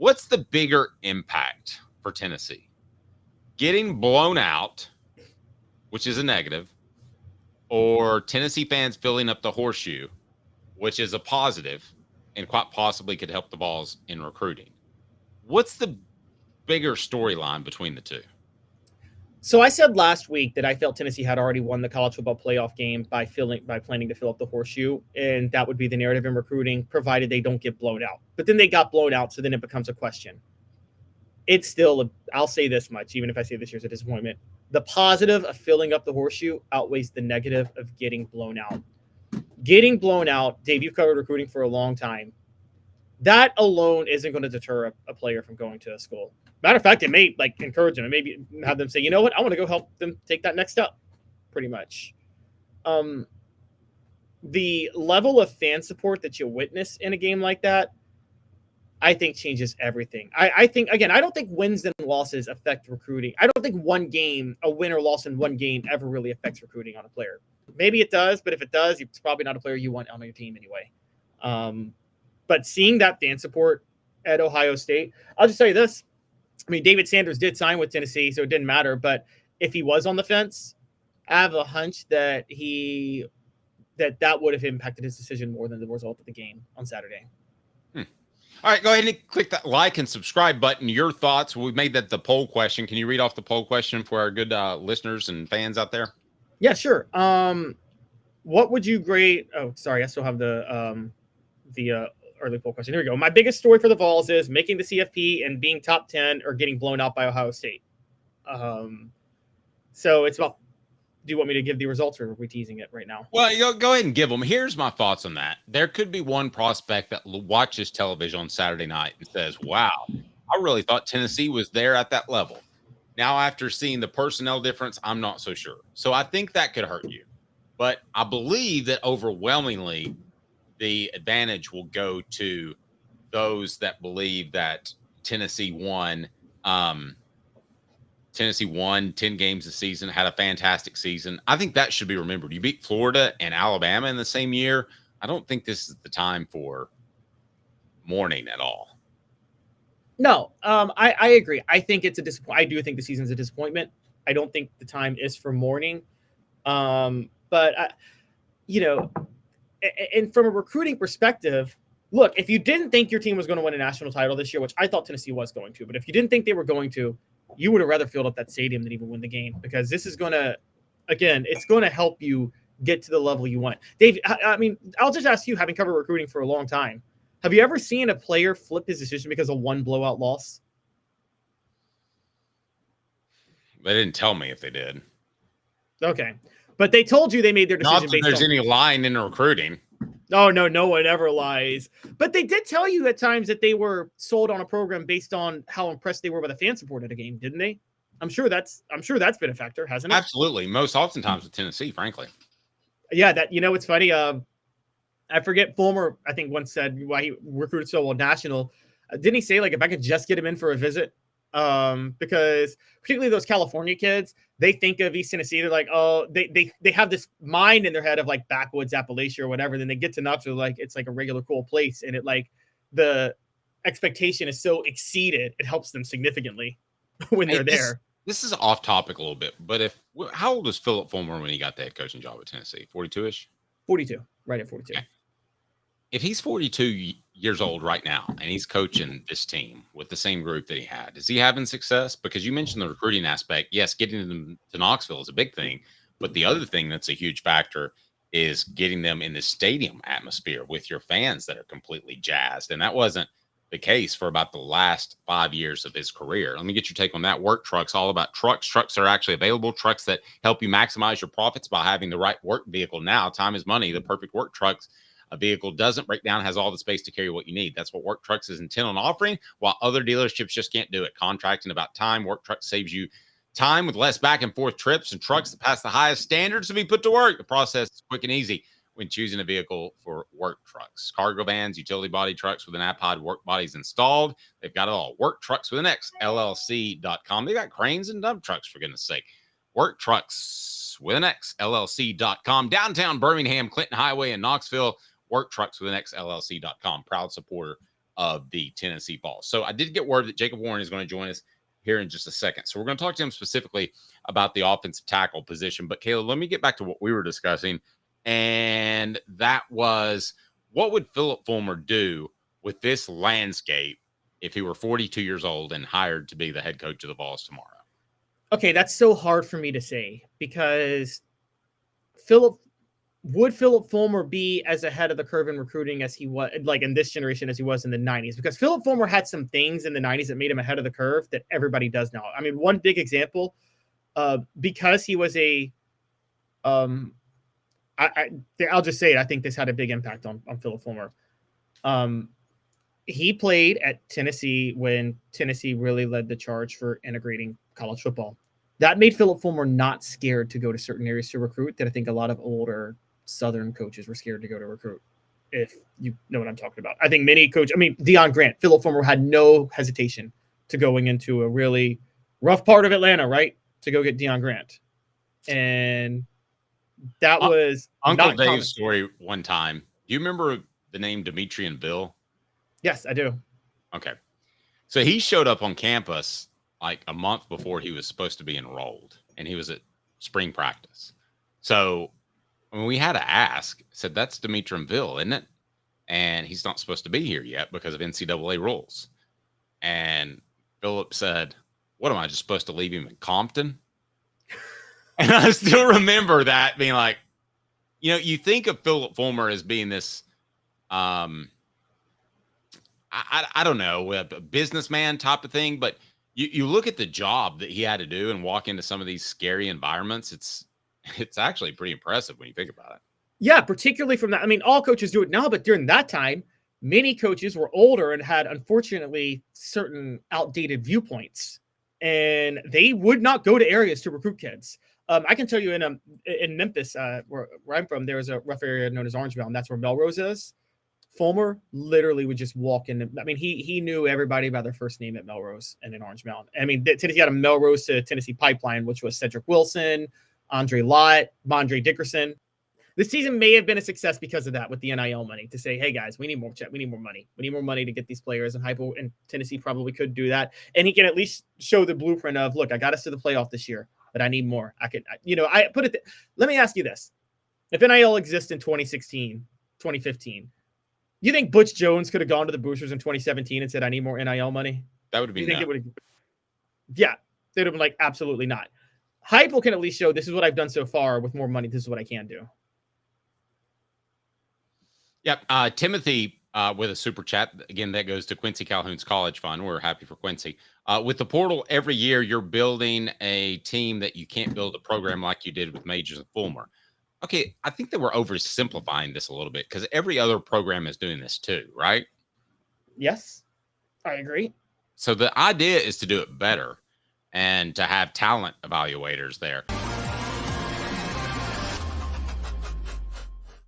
What's the bigger impact for Tennessee? Getting blown out, which is a negative, or Tennessee fans filling up the horseshoe, which is a positive and quite possibly could help the Vols in recruiting? What's the bigger storyline between the two? So I said last week that I felt Tennessee had already won the college football playoff game by planning to fill up the horseshoe, and that would be the narrative in recruiting, provided they don't get blown out. But then they got blown out, so then it becomes a question. It's still, I'll say this much, even if I say this year's a disappointment. The positive of filling up the horseshoe outweighs the negative of getting blown out. Getting blown out, Dave, you've covered recruiting for a long time. That alone isn't going to deter a player from going to a school. Matter of fact, it may encourage them and maybe have them say, you know what, I want to go help them take that next step, pretty much. The level of fan support that you witness in a game like that, I think changes everything. I think, again, I don't think wins and losses affect recruiting. I don't think one game, a win or loss in one game ever really affects recruiting on a player. Maybe it does, but if it does, it's probably not a player you want on your team anyway. But seeing that fan support at Ohio State, I'll just tell you this. I mean, David Sanders did sign with Tennessee, so it didn't matter. But if he was on the fence, I have a hunch that that would have impacted his decision more than the result of the game on Saturday. All right, go ahead and click that like and subscribe button. Your thoughts. We made that the poll question. Can you read off the poll question for our good listeners and fans out there? Yeah, sure. What would you grade? Oh, sorry, I still have the early poll question. Here we go. My biggest story for the Vols is making the CFP and being top 10 or getting blown out by Ohio State. So it's about, do you want me to give the results or are we teasing it right now? Well, go ahead and give them. Here's my thoughts on that. There could be one prospect that watches television on Saturday night and says, wow, I really thought Tennessee was there at that level. Now, after seeing the personnel difference, I'm not so sure. So I think that could hurt you. But I believe that overwhelmingly, the advantage will go to those that believe that Tennessee won 10 games this season, had a fantastic season. I think that should be remembered. You beat Florida and Alabama in the same year. I don't think this is the time for mourning at all. No, I agree. I think it's a disappointment. I do think the season's a disappointment. I don't think the time is for mourning. But and from a recruiting perspective, look, if you didn't think your team was going to win a national title this year, which I thought Tennessee was going to, but if you didn't think they were going to, you would have rather filled up that stadium than even win the game, because this is going to, again, it's going to help you get to the level you want. Dave, I mean, I'll just ask you, having covered recruiting for a long time, have you ever seen a player flip his decision because of one blowout loss? They didn't tell me if they did. Okay. But they told you they made their decision. Not that there's any lying in recruiting. Oh, no one ever lies. But they did tell you at times that they were sold on a program based on how impressed they were by the fan support at a game, didn't they? I'm sure that's been a factor, hasn't it? Absolutely. Most oftentimes with Tennessee, frankly. Yeah, it's funny. I forget, Fulmer, I think, once said why he recruited so well national. Didn't he say, if I could just get him in for a visit? Because particularly those California kids, they think of East Tennessee. They're like, oh, they have this mind in their head of backwoods Appalachia or whatever. Then they get to Knoxville, it's like a regular cool place. And it the expectation is so exceeded, it helps them significantly when they're there. This is off topic a little bit, but how old was Philip Fulmer when he got the head coaching job at Tennessee? 42-ish? 42, right at 42. Okay. If he's 42 years old right now and he's coaching this team with the same group that he had, is he having success? Because you mentioned the recruiting aspect. Yes, getting them to Knoxville is a big thing, but the other thing that's a huge factor is getting them in the stadium atmosphere with your fans that are completely jazzed. And that wasn't the case for about the last 5 years of his career. Let me get your take on that. Work Truck's all about trucks. Trucks are actually available. Trucks that help you maximize your profits by having the right work vehicle. Now, time is money. The perfect Work Truck's a vehicle doesn't break down, has all the space to carry what you need. That's what Work Trucks is intent on offering, while other dealerships just can't do it. Contracting about time, Work Trucks saves you time with less back and forth trips and trucks that pass the highest standards to be put to work. The process is quick and easy when choosing a vehicle for Work Trucks. Cargo vans, utility body trucks with an iPod work bodies installed. They've got it all. Work Trucks with an X, LLC.com. They got cranes and dump trucks, for goodness sake. Work Trucks with an X, LLC.com. Downtown Birmingham, Clinton Highway in Knoxville. Work Trucks with an X, LLC.com. Proud supporter of the Tennessee Vols. So I did get word that Jacob Warren is going to join us here in just a second. So we're going to talk to him specifically about the offensive tackle position. But Caleb, let me get back to what we were discussing. And that was, what would Philip Fulmer do with this landscape if he were 42 years old and hired to be the head coach of the Vols tomorrow? Okay, that's so hard for me to say, because Philip Fulmer be as ahead of the curve in recruiting as he was, like in this generation, as he was in the 90s? Because Philip Fulmer had some things in the 90s that made him ahead of the curve that everybody does now. I mean, one big example, because he was I'll just say it. I think this had a big impact on Philip Fulmer. He played at Tennessee when Tennessee really led the charge for integrating college football. That made Philip Fulmer not scared to go to certain areas to recruit that I think a lot of older Southern coaches were scared to go to recruit, if you know what I'm talking about. I think many coaches, Deion Grant, Philip Fulmer had no hesitation to going into a really rough part of Atlanta, right, to go get Deion Grant. And that was Uncle Dave's story one time. Do you remember the name Demetrianville? Yes, I do. Okay. So he showed up on campus like a month before he was supposed to be enrolled, and he was at spring practice. So when we had to ask, said, that's Demetrianville, isn't it? And he's not supposed to be here yet because of NCAA rules. And Philip said, what, am I just supposed to leave him in Compton? And I still remember that being like, you think of Philip Fulmer as being this, I don't know, a businessman type of thing, but you look at the job that he had to do and walk into some of these scary environments. It's actually pretty impressive when you think about it. Yeah, particularly from that. I mean, all coaches do it now, but during that time, many coaches were older and had, unfortunately, certain outdated viewpoints, and they would not go to areas to recruit kids. I can tell you in Memphis, where I'm from, there is a rough area known as Orange Mountain. That's where Melrose is. Fulmer literally would just walk in. I mean, he knew everybody by their first name at Melrose and in Orange Mountain. I mean, Tennessee had a Melrose to Tennessee pipeline, which was Cedric Wilson, Andre Lott, Mondre Dickerson. This season may have been a success because of that, with the NIL money, to say, hey guys, we need more money. We need more money to get these players, and Hypo and Tennessee probably could do that. And he can at least show the blueprint of, look, I got us to the playoff this year, but I need more. Let me ask you this. If NIL exists in 2016, 2015, you think Butch Jones could have gone to the boosters in 2017 and said, I need more NIL money? That would have been yeah, they'd have been like, absolutely not. Hypo can at least show, this is what I've done so far. With more money, this is what I can do. Yep. Timothy with a super chat. Again, that goes to Quincy Calhoun's college fund. We're happy for Quincy. With the portal every year, you're building a team that you can't build a program like you did with Majors and Fulmer. Okay, I think they were oversimplifying this a little bit, because every other program is doing this too, right? Yes, I agree. So the idea is to do it better and to have talent evaluators there.